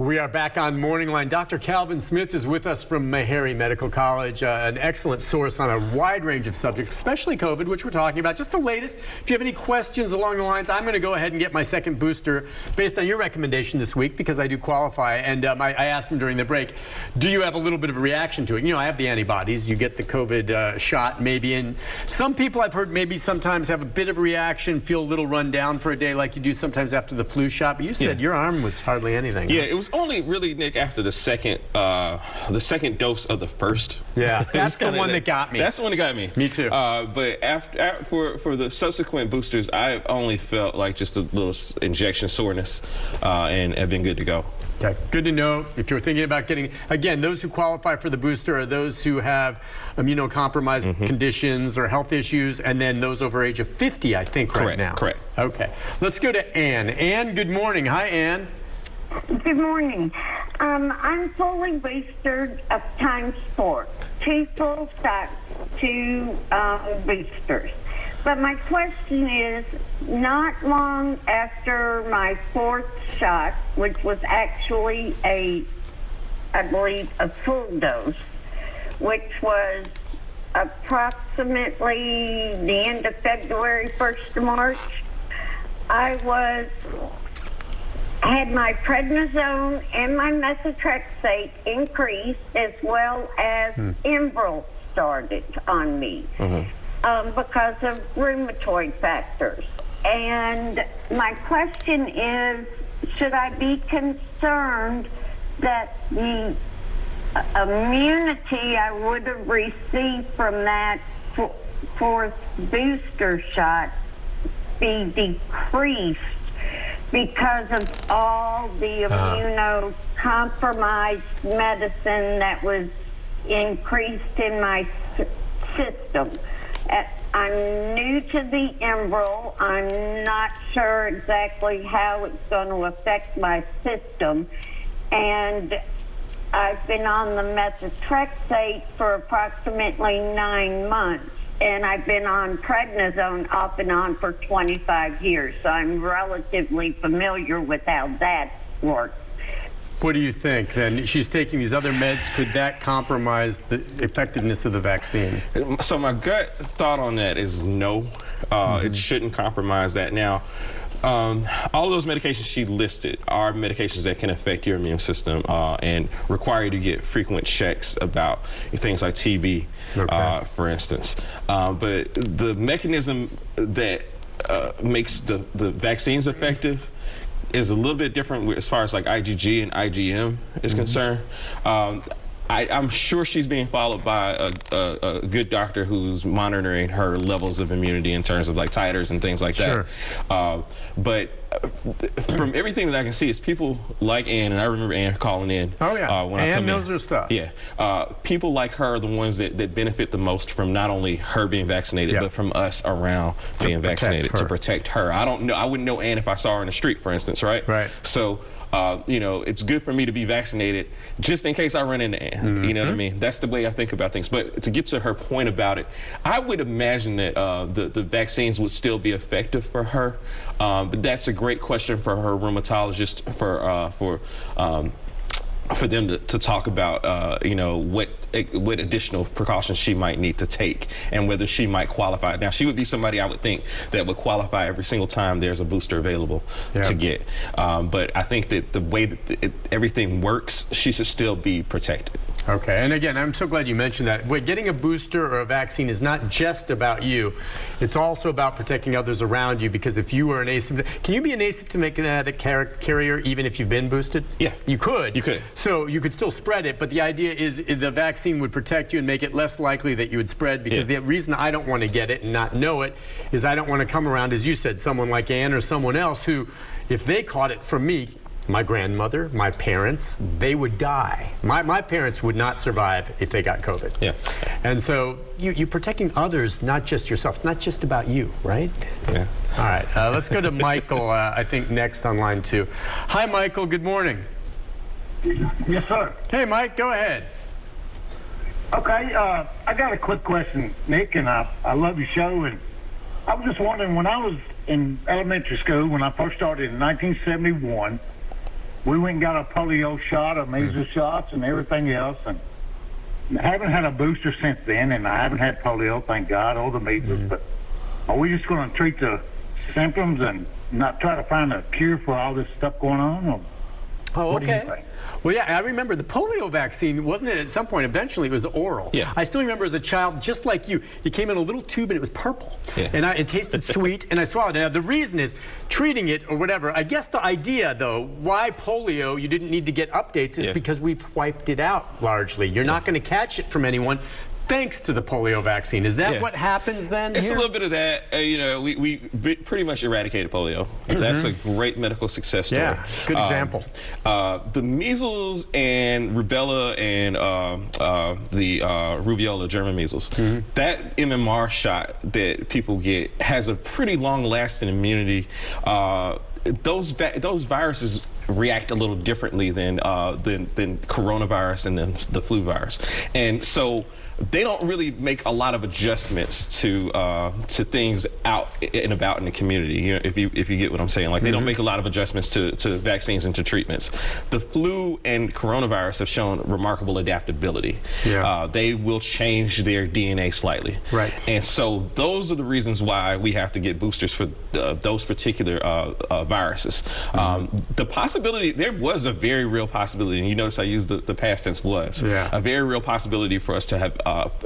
We are back on Morning Line. Dr. Calvin Smith is with us from Meharry Medical College, an excellent source on a wide range of subjects, especially COVID, which we're talking about. Just the latest. If you have any questions along the lines, I'm going to go ahead and get my second booster based on your recommendation this week because I do qualify. And I asked him during the break, do you have a little bit of a reaction to it? You know, I have the antibodies. You get the COVID shot maybe. And some people I've heard maybe sometimes have a bit of a reaction, feel a little run down for a day like you do sometimes after the flu shot. But you said your arm was hardly anything. Yeah, it was only really, Nick, after the second dose of the first. Yeah, that's the one that got me. That's the one that got me. Me too. But for the subsequent boosters, I only felt like just a little injection soreness, and have been good to go. Okay, good to know. If you're thinking about getting, again, those who qualify for the booster are those who have immunocompromised conditions or health issues, and then those over age of 50, I think, right now. Correct. Okay, let's go to Ann. Ann, good morning. Hi, Ann. Good morning. I'm fully boosted of times 4. 2 full shots, 2 boosters. But my question is, not long after my 4th shot, which was actually I believe, a full dose, which was approximately the end of February, 1st of March, I had my prednisone and my methotrexate increased, as well as Enbrel started on me because of rheumatoid factors. And my question is, should I be concerned that the immunity I would have received from that 4th booster shot be decreased because of all the immunocompromised medicine that was increased in my system? I'm new to the Enbrel. I'm not sure exactly how it's going to affect my system. And I've been on the methotrexate for approximately 9 months. And I've been on prednisone off and on for 25 years. So I'm relatively familiar with how that works. What do you think then? She's taking these other meds. Could that compromise the effectiveness of the vaccine? So my gut thought on that is no. It shouldn't compromise that. Now, all those medications she listed are medications that can affect your immune system and require you to get frequent checks about things like TB, for instance. But the mechanism that makes the vaccines effective is a little bit different as far as like IgG and IgM is concerned. I'm sure she's being followed by a good doctor who's monitoring her levels of immunity in terms of like titers and things like that. But from everything that I can see, it's people like Ann, and I remember Ann calling in. Oh yeah, when Ann knows her stuff. Yeah, people like her are the ones that benefit the most from not only her being vaccinated, but from us around being vaccinated to protect her. I don't know. I wouldn't know Ann if I saw her in the street, for instance, right? Right. So. You know, it's good for me to be vaccinated just in case I run into Ann. You know what I mean? That's the way I think about things. But to get to her point about it, I would imagine that the vaccines would still be effective for her. But that's a great question for her rheumatologist for them to talk about, you know, what additional precautions she might need to take and whether she might qualify. Now, she would be somebody I would think that would qualify every single time there's a booster available to get. But I think that the way that everything works, she should still be protected. Okay, and again, I'm so glad you mentioned that. Getting a booster or a vaccine is not just about you. It's also about protecting others around you, because if you were an asymptomatic, can you be an asymptomatic carrier even if you've been boosted? Yeah. You could. You could. So you could still spread it, but the idea is the vaccine would protect you and make it less likely that you would spread, because the reason I don't want to get it and not know it is I don't want to come around, as you said, someone like Ann or someone else who, if they caught it from me, my grandmother, my parents, they would die. My parents would not survive if they got COVID. Yeah. And so you're protecting others, not just yourself. It's not just about you, right? Yeah. All right, let's go to Michael, I think next on line 2. Hi, Michael, good morning. Yes, sir. Hey, Mike, go ahead. Okay, I got a quick question, Nick, and I love your show. And I was just wondering, when I was in elementary school, when I first started in 1971, we went and got a polio shot, a measles shots, and everything else, and I haven't had a booster since then, and I haven't had polio, thank God, or the measles. But are we just going to treat the symptoms and not try to find a cure for all this stuff going on? Or Oh, what do you okay. think? Well, yeah, I remember the polio vaccine, wasn't it, at some point, eventually it was oral. Yeah. I still remember as a child, just like you came in a little tube and it was purple. Yeah. And it tasted sweet, and I swallowed it. Now, the reason is treating it or whatever. I guess the idea, though, why polio, you didn't need to get updates, is because we've wiped it out largely. You're not going to catch it from anyone. Thanks to the polio vaccine. Is that what happens then? It's here? a little bit of that. We pretty much eradicated polio. That's a great medical success story. Yeah, good example. The measles and rubella and the rubeola, German measles, that MMR shot that people get has a pretty long-lasting immunity. Those viruses react a little differently than coronavirus and then the flu virus, and so they don't really make a lot of adjustments to things out and about in the community. You know, if you get what I'm saying, like they don't make a lot of adjustments to vaccines and to treatments. The flu and coronavirus have shown remarkable adaptability. Yeah. They will change their DNA slightly. Right. And so those are the reasons why we have to get boosters for those particular viruses. The possibility, there was a very real possibility, and you notice I used the past tense was, a very real possibility for us to have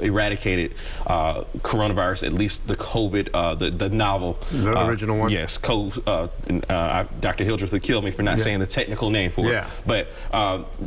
eradicated coronavirus, at least the COVID, the novel. The original one? Yes, Dr. Hildreth would kill me for not saying the technical name for it. But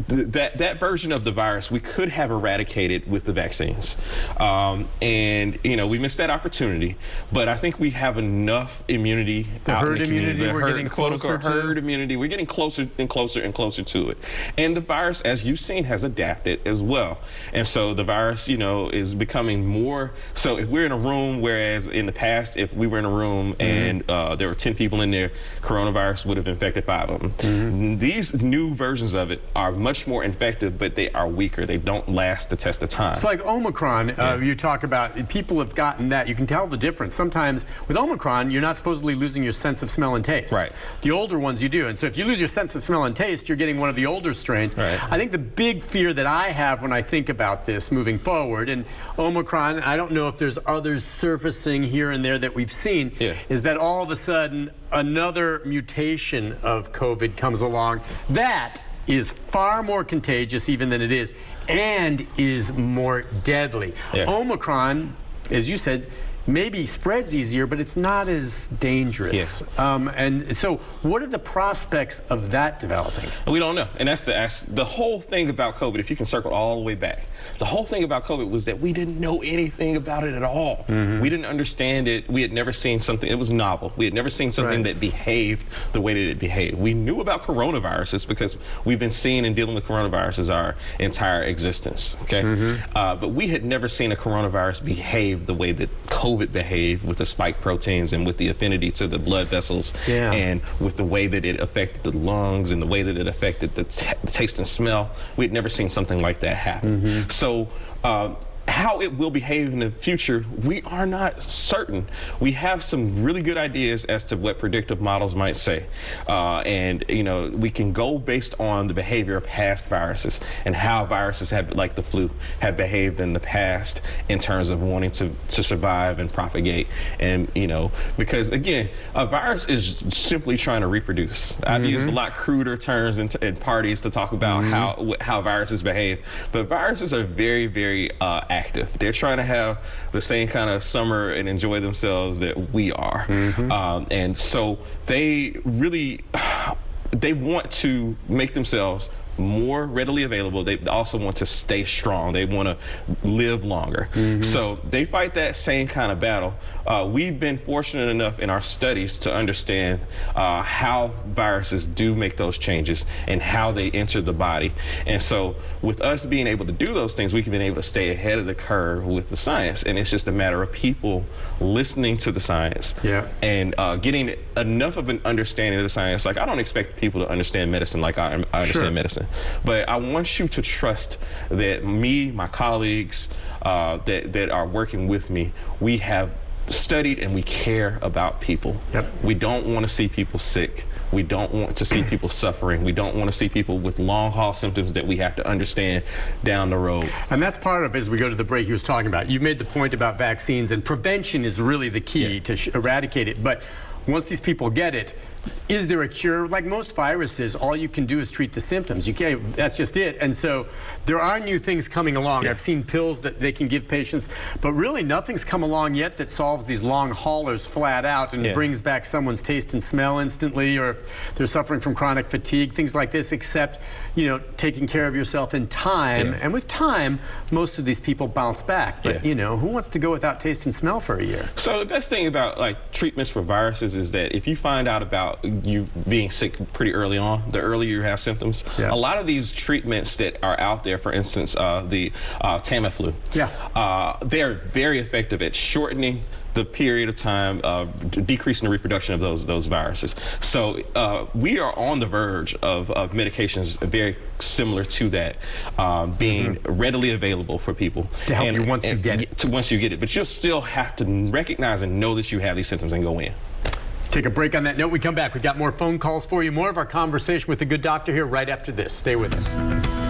that version of the virus we could have eradicated with the vaccines. And, you know, we missed that opportunity, but I think we have enough immunity out in the community. We're getting closer to. Herd immunity. We're getting closer and closer and closer to it. And the virus, as you've seen, has adapted as well. And so the virus, you know, is becoming more. So if we're in a room, whereas in the past, if we were in a room and there were 10 people in there, coronavirus would have infected 5 of them. These new versions of it are much more infective, but they are weaker. They don't last the test of time. It's like Omicron. You talk about, people have gotten that. You can tell the difference. Sometimes with Omicron, you're not supposedly losing your sense of smell and taste. Right. The older ones you do. And so if you lose your sense of smell and taste, you're getting one of the older strains. Right. I think the big fear that I have when I think about this moving forward, and Omicron, I don't know if there's others surfacing here and there that we've seen, is that all of a sudden another mutation of COVID comes along that is far more contagious even than it is, and is more deadly. Omicron, as you said, maybe spreads easier, but it's not as dangerous. And so what are the prospects of that developing? We don't know. And that's the whole thing about COVID, if you can circle all the way back. The whole thing about COVID was that we didn't know anything about it at all. We didn't understand it. We had never seen something, it was novel. We had never seen something that behaved the way that it behaved. We knew about coronaviruses because we've been seeing and dealing with coronaviruses our entire existence, okay? But we had never seen a coronavirus behave the way that COVID behaved, with the spike proteins and with the affinity to the blood vessels, and with the way that it affected the lungs and the way that it affected the taste and smell. We'd never seen something like that happen. So how it will behave in the future, we are not certain. We have some really good ideas as to what predictive models might say. And, you know, we can go based on the behavior of past viruses and how viruses have, like the flu, have behaved in the past in terms of wanting to survive and propagate. And, you know, because again, a virus is simply trying to reproduce. I've used a lot cruder terms in parties to talk about how viruses behave, but viruses are very, very active. They're trying to have the same kind of summer and enjoy themselves that we are. And so they really, they want to make themselves more readily available. They also want to stay strong. They want to live longer. So they fight that same kind of battle. We've been fortunate enough in our studies to understand how viruses do make those changes and how they enter the body. And so with us being able to do those things, we've been able to stay ahead of the curve with the science. And it's just a matter of people listening to the science and getting enough of an understanding of the science. Like, I don't expect people to understand medicine like I understand medicine. But I want you to trust that me, my colleagues that are working with me, we have studied and we care about people. We don't want to see people sick. We don't want to see people suffering. We don't want to see people with long haul symptoms that we have to understand down the road. And that's part of, as we go to the break, he was talking about. You've made the point about vaccines, and prevention is really the key to eradicate it. But once these people get it, is there a cure? Like most viruses, all you can do is treat the symptoms. You can't, that's just it. And so there are new things coming along. I've seen pills that they can give patients, but really nothing's come along yet that solves these long haulers flat out and brings back someone's taste and smell instantly, or if they're suffering from chronic fatigue, things like this, except, you know, taking care of yourself in time. And with time, most of these people bounce back. But, you know, who wants to go without taste and smell for a year? So the best thing about like treatments for viruses is that if you find out about you being sick pretty early on, the earlier you have symptoms, a lot of these treatments that are out there, for instance, the Tamiflu, they're very effective at shortening the period of time, decreasing the reproduction of those viruses. So we are on the verge of medications very similar to that being readily available for people to help you once you get it. Once you get it, but you'll still have to recognize and know that you have these symptoms and go in. Take a break on that note. We come back. We've got more phone calls for you, more of our conversation with the good doctor here right after this. Stay with us.